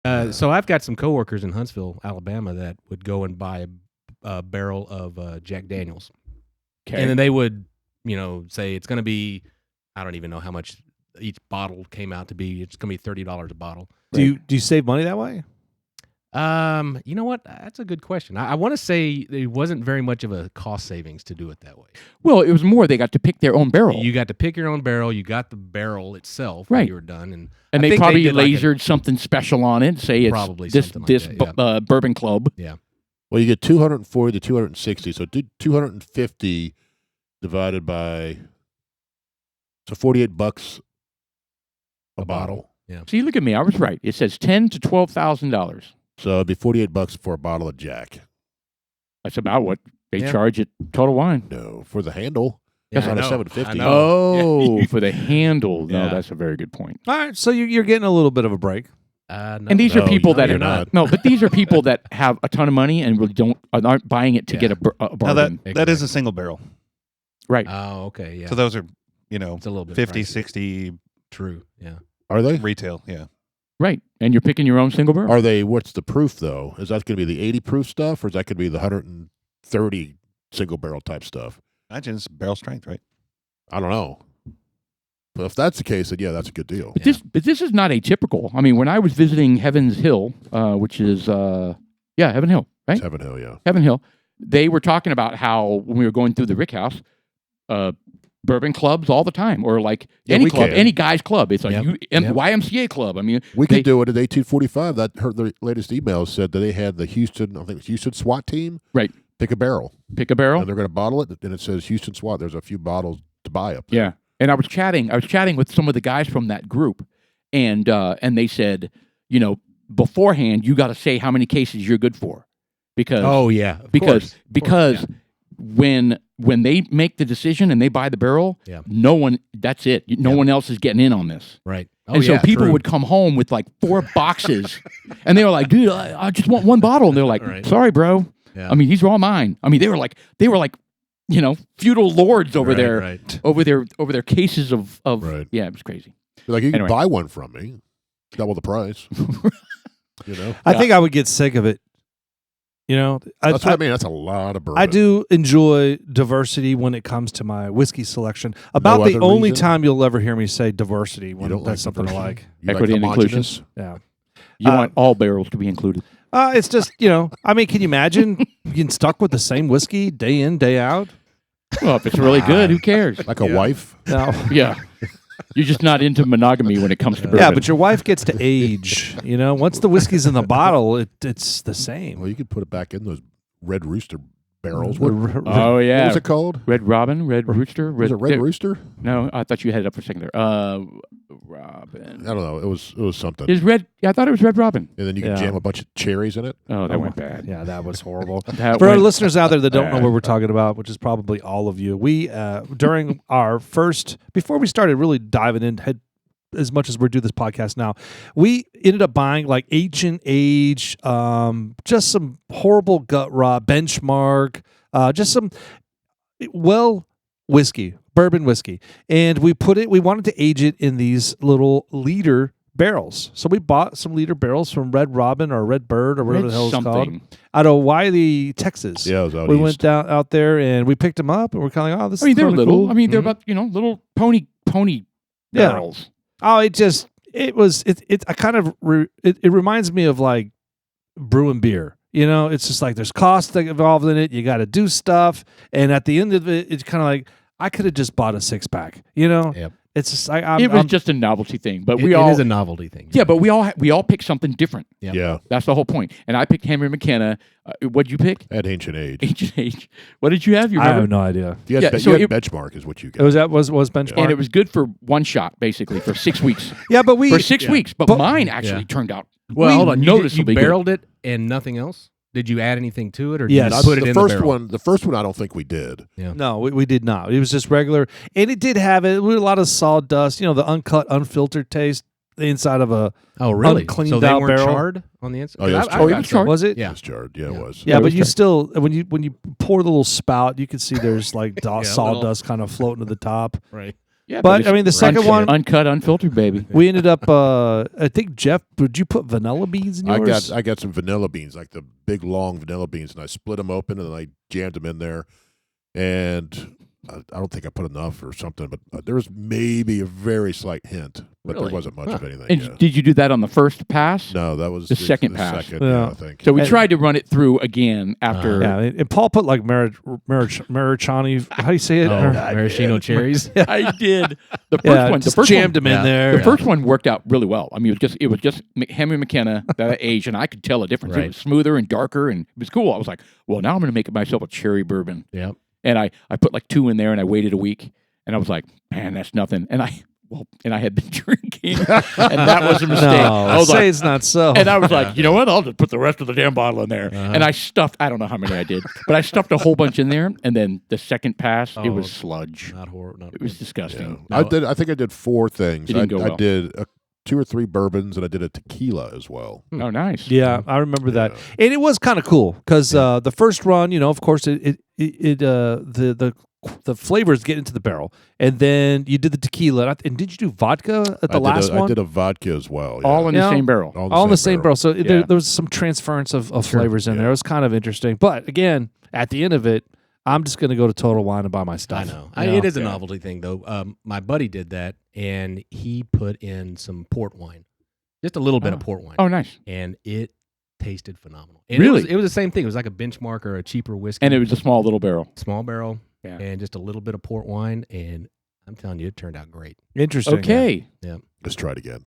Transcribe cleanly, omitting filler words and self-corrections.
So I've got some coworkers in Huntsville, Alabama, that would go and buy a barrel of Jack Daniels, and then they would, say it's going to be, I don't even know how much each bottle came out to be. It's going to be $30 a bottle. Do you save money that way? You know what? That's a good question. I want to say it wasn't very much of a cost savings to do it that way. Well, it was more they got to pick their own barrel. You got to pick your own barrel. You got the barrel itself right. when you were done, and they probably lasered something special on it. Say it's probably this that, yeah. Bourbon Club. Yeah. Well, you get 240 to 260. So do 250 divided by $48 a bottle. Yeah. See, look at me. I was right. It says $10,000 to $12,000. So it'd be $48 for a bottle of Jack. That's about what they charge at Total Wine. No, for the handle. Yeah, on a $750. Oh, for the handle. No, that's a very good point. All right, so you're getting a little bit of a break. No, and these are people that you're not. No, but these are people that have a ton of money and really aren't buying it to get a bourbon. Now that is a single barrel. Right. Oh, okay, yeah. So those are, it's a little bit 50, pricey. 60 True, yeah. Are they? retail, yeah. Right. And you're picking your own single barrel. Are they? What's the proof, though? Is that going to be the 80 proof stuff, or is that going to be the 130 single barrel type stuff? Imagine it's barrel strength, right? I don't know. But if that's the case, then yeah, that's a good deal. But this is not atypical. I mean, when I was visiting Heaven's Hill, which is Heaven Hill, right? It's Heaven Hill, yeah. Heaven Hill. They were talking about how when we were going through the Rick House, bourbon clubs all the time, or like any club, any guy's club. It's like YMCA club. I mean, we could do it at 1845. That the latest email said that they had the Houston SWAT team. Right. Pick a barrel. Pick a barrel. And they're going to bottle it, and it says Houston SWAT. There's a few bottles to buy up there. Yeah. And I was chatting with some of the guys from that group, and they said, beforehand, you got to say how many cases you're good for, because because when they make the decision and they buy the barrel, no one else is getting in on this. Right. And so people would come home with like 4 boxes, and they were like, "Dude, I just want one bottle." And they're like, "Sorry, bro. Yeah. I mean, these are all mine." I mean, they were like, feudal lords over over their cases of yeah, it was crazy. Like, you can buy one from me, double the price. I think I would get sick of it. That's what I mean. That's a lot of bourbon. I do enjoy diversity when it comes to my whiskey selection. About the only time you'll ever hear me say diversity when that's something I like. Equity and inclusion. Yeah. You want all barrels to be included. It's just, I mean, can you imagine getting stuck with the same whiskey day in, day out? Well, if it's really good, who cares? Like a wife? No. Yeah. You're just not into monogamy when it comes to bourbon. Yeah, but your wife gets to age. Once the whiskey's in the bottle, it's the same. Well, you could put it back in those Red Rooster barrels. Oh, yeah. What was it called? Red Robin, Red Rooster. Was it Red Rooster? No, I thought you had it up for a second there. Robin. I don't know. It was something. Is Red? Yeah, I thought it was Red Robin. And then you could jam a bunch of cherries in it. Oh, that went bad. Yeah, that was horrible. For our listeners out there that don't know what we're talking about, which is probably all of you, we during our first, before we started really diving in, as much as we're doing this podcast now, we ended up buying like Ancient Age, just some horrible gut rot, Benchmark, just some bourbon whiskey. And we wanted to age it in these little liter barrels. So we bought some liter barrels from Red Robin or Red Bird or whatever the hell it's called. Out of Wiley, Texas. Yeah, it was out we east. went out there and we picked them up and we're kind of like, oh, this is they're little. cool. I mean, they're about, little pony barrels. Oh, it reminds me of like brewing beer. It's just like there's cost involved in it. You got to do stuff. And at the end of it, it's kind of like, I could have just bought a 6-pack, Yep. It's just, it was just a novelty thing, but it is a novelty thing. Yeah, but we all picked something different. Yep. Yeah. That's the whole point. And I picked Henry McKenna. What'd you pick? At Ancient Age. Ancient Age. What did you have? You I remember? have no idea. You had Benchmark is what you got. Was Benchmark. And it was good for one shot, basically, for 6 weeks. Yeah, but for 6 weeks. But mine actually turned out hold on. You good. barreled it and nothing else? Did you add anything to it, or did Yes. you put it in the barrel? The first one, I don't think we did. Yeah. No, we did not. It was just regular, and it did have a lot of sawdust. The uncut, unfiltered taste. The inside of a uncleaned so they out weren't barrel. charred on the inside. Oh, yeah, it was charred. Was it? It was charred. Yeah, it was. Yeah, it but was you charred. still when you pour the little spout, you can see there's like sawdust kind of floating to the top. Right. Yeah, but I mean, the second one, uncut, unfiltered, baby. We ended up. I think Jeff, would you put vanilla beans in yours? I got some vanilla beans, like the big long vanilla beans, and I split them open and then I jammed them in there. And I don't think I put enough or something, but there was maybe a very slight hint, but there wasn't much of anything. And did you do that on the first pass? No, that was the second pass. I think. So we tried to run it through again after. Yeah, and Paul put like Marichani. How do you say it? Maraschino cherries. I did. The first one, the first jammed them in there. The first one worked out really well. I mean, it was just Henry McKenna that age, and I could tell a difference. It was smoother and darker, and it was cool. I was like, well, now I'm going to make myself a cherry bourbon. Yep. And I put like 2 in there, and I waited a week, and I was like, man, that's nothing. And I had been drinking, and that was a mistake. No, I was it's not so. And I was like, you know what? I'll just put the rest of the damn bottle in there. And I stuffed, I don't know how many I did, but I stuffed a whole bunch in there. And then the second pass, it was sludge. It was disgusting. Yeah. No, I think I did 4 things. It didn't go well. I did 2 or 3 bourbons, and I did a tequila as well. Oh, nice. Yeah, I remember that, and it was kind of cool because the first run, of course, the flavors get into the barrel, and then you did the tequila. And did you do vodka at the last one? I did a vodka as well. Yeah. All in the same barrel. All in the same barrel. So there was some transference of flavors in there. It was kind of interesting. But again, at the end of it, I'm just going to go to Total Wine and buy my stuff. I know. It is a novelty thing, though. My buddy did that, and he put in some port wine, just a little bit of port wine. Oh, nice. And it tasted phenomenal. And really? It was the same thing. It was like a benchmark or a cheaper whiskey. And it was a small little barrel. Small barrel. Yeah. And just a little bit of port wine, and I'm telling you, it turned out great. Interesting. Okay. Yeah. Let's try it again.